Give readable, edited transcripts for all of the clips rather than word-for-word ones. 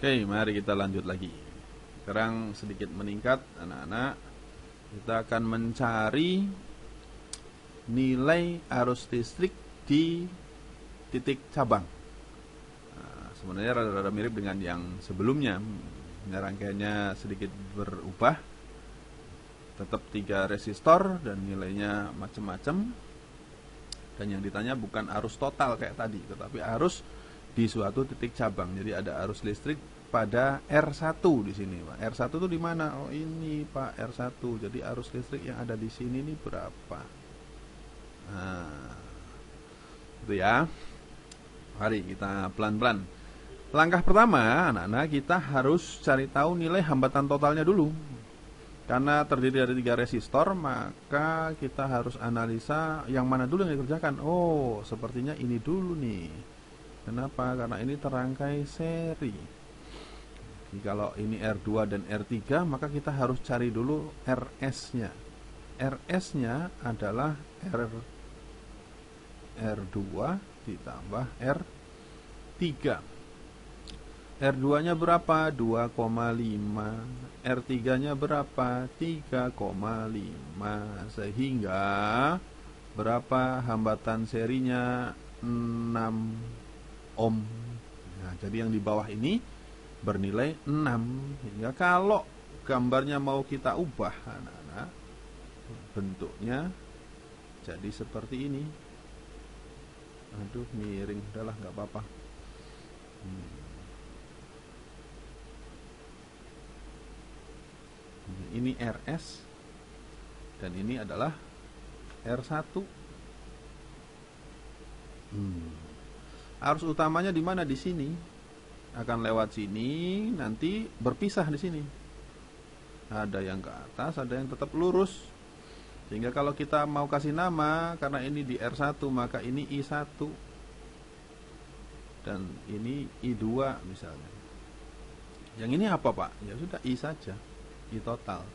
Oke, mari kita lanjut lagi. Sekarang sedikit meningkat, anak-anak. Kita akan mencari nilai arus listrik di titik cabang. Nah, sebenarnya rada-rada mirip dengan yang sebelumnya. Rangkaiannya sedikit berubah. Tetap 3 resistor dan nilainya macam-macam. Dan yang ditanya bukan arus total kayak tadi, tetapi arus di suatu titik cabang. Jadi ada arus listrik pada R1 di sini, Pak. R1 itu di mana? Oh, ini, Pak, R1. Jadi arus listrik yang ada di sini ini berapa? Nah, itu ya. Mari kita pelan-pelan. Langkah pertama, anak-anak, kita harus cari tahu nilai hambatan totalnya dulu. Karena terdiri dari 3 resistor, maka kita harus analisa yang mana dulu yang dikerjakan. Oh, sepertinya ini dulu nih. Kenapa? Karena ini terangkai seri. Jadi, kalau ini R2 dan R3, maka kita harus cari dulu RS-nya. RS-nya adalah R2 ditambah R3. R2-nya berapa? 2,5. R3-nya berapa? 3,5. Sehingga berapa hambatan serinya? 6 ohm. Nah, jadi yang di bawah ini bernilai 6. Hingga kalau gambarnya mau kita ubah, anak-anak, bentuknya jadi seperti ini. Aduh, miring. Udahlah, nggak apa-apa. Ini RS dan ini adalah R1. Arus utamanya di mana? Di sini. Akan lewat sini, nanti berpisah di sini. Ada yang ke atas, ada yang tetap lurus. Sehingga kalau kita mau kasih nama, karena ini di R1, maka ini I1 dan ini I2 misalnya. Yang ini apa, Pak? Ya sudah, I saja. I total.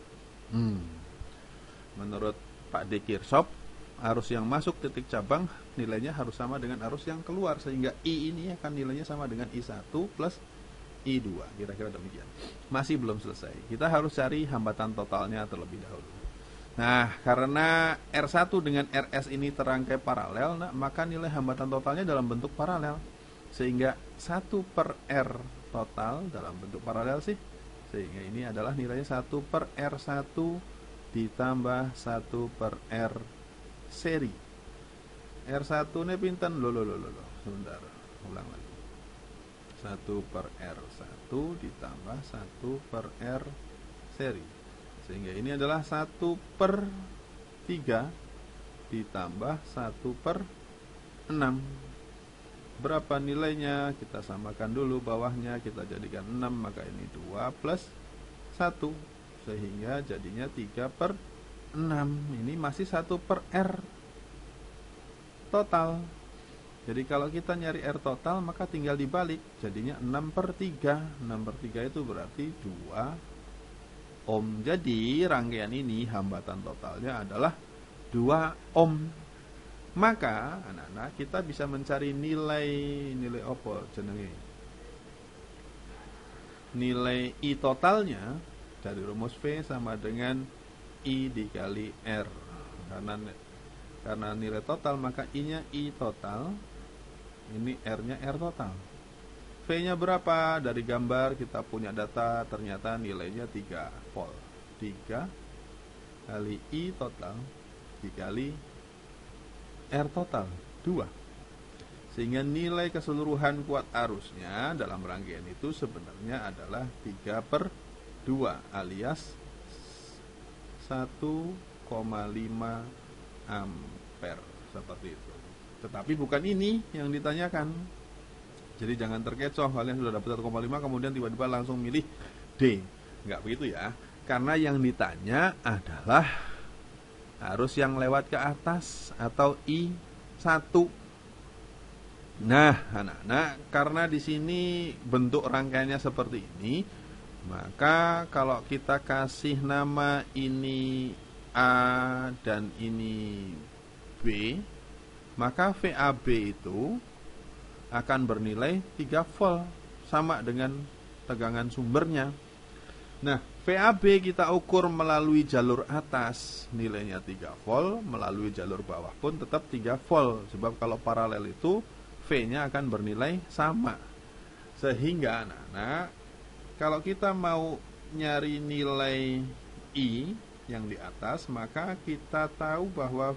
Menurut Pak D. Kirchhoff, arus yang masuk titik cabang nilainya harus sama dengan arus yang keluar, sehingga I ini akan nilainya sama dengan I1 plus I2. Kira-kira demikian. Masih belum selesai. Kita harus cari hambatan totalnya terlebih dahulu. Nah, karena R1 dengan RS ini terangkai paralel, maka nilai hambatan totalnya dalam bentuk paralel. Sehingga 1/R total dalam bentuk paralel sih. Sehingga ini adalah nilainya 1/R1 ditambah 1/R seri. R1 ini pinten? Loh. Sebentar, ulang lagi. 1/R1 ditambah 1/R seri. Sehingga ini adalah 1/3 ditambah 1/6. Berapa nilainya? Kita samakan dulu bawahnya, kita jadikan 6, maka ini 2 plus 1. Sehingga jadinya 3/6. Ini masih 1/R total. Jadi kalau kita nyari R total, maka tinggal dibalik. Jadinya 6/3. 6/3 itu berarti 2 ohm. Jadi rangkaian ini hambatan totalnya adalah 2 ohm. Maka anak-anak, kita bisa mencari nilai apa jenenge? Nilai I totalnya dari rumus V sama dengan I dikali R. Karena nilai total, maka I-nya I total. Ini R-nya R total. V-nya berapa? Dari gambar kita punya data, ternyata nilainya 3 volt. 3 kali I total dikali R total 2. Sehingga nilai keseluruhan kuat arusnya dalam rangkaian itu sebenarnya adalah 3/2 alias 1,5 ampere, seperti itu. Tetapi bukan ini yang ditanyakan. Jadi jangan terkecoh, kalian sudah dapat 1,5 kemudian tiba-tiba langsung milih D. Enggak begitu ya. Karena yang ditanya adalah arus yang lewat ke atas atau I1. Nah, anak-anak, karena di sini bentuk rangkaiannya seperti ini, maka kalau kita kasih nama ini A dan ini B, maka VAB itu akan bernilai 3 volt, sama dengan tegangan sumbernya. Nah, VAB kita ukur melalui jalur atas, nilainya 3 volt, melalui jalur bawah pun tetap 3 volt. Sebab kalau paralel itu V-nya akan bernilai sama. Sehingga anak-anak, kalau kita mau nyari nilai I yang di atas, maka kita tahu bahwa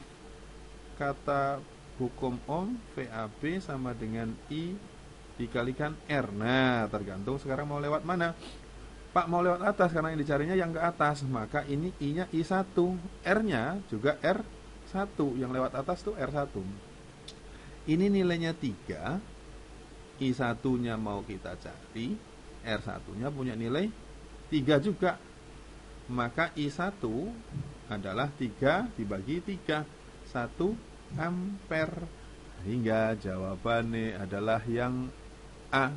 kata hukum Ohm VAB sama dengan I dikalikan R. Nah, tergantung sekarang mau lewat mana. Pak mau lewat atas karena yang dicarinya yang ke atas, maka ini I-nya I1, R-nya juga R1, yang lewat atas tuh R1. Ini nilainya 3, I1-nya mau kita cari, R1-nya punya nilai 3 juga. Maka I1 adalah 3 dibagi 3, 1 ampere. Hingga jawabannya adalah yang A.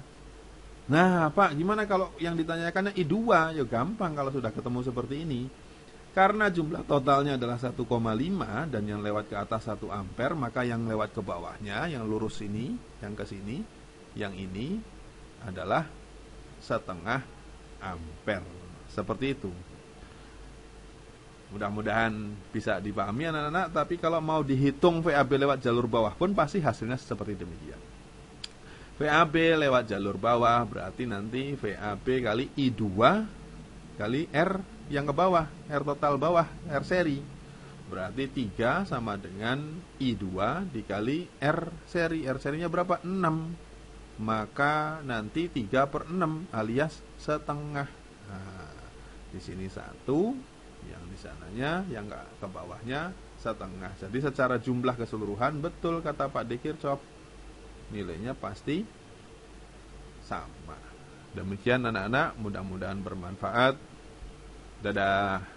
Nah, Pak, gimana kalau yang ditanyakannya I2? Ya gampang kalau sudah ketemu seperti ini. Karena jumlah totalnya adalah 1,5 dan yang lewat ke atas 1 ampere, maka yang lewat ke bawahnya, yang lurus ini, yang ke sini, yang ini adalah setengah ampere. Seperti itu. Mudah-mudahan bisa dipahami anak-anak, tapi kalau mau dihitung VAB lewat jalur bawah pun pasti hasilnya seperti demikian. VAB lewat jalur bawah berarti nanti VAB kali I2 kali R yang ke bawah, R total bawah, R seri. Berarti 3 sama dengan I2 dikali R seri. R serinya berapa? 6. Maka nanti 3/6 alias setengah. Nah, di sini 1, yang di sananya, yang ke bawahnya setengah. Jadi secara jumlah keseluruhan betul kata Pak Dekirchhoff, nilainya pasti sama. Demikian anak-anak, mudah-mudahan bermanfaat. Dadah.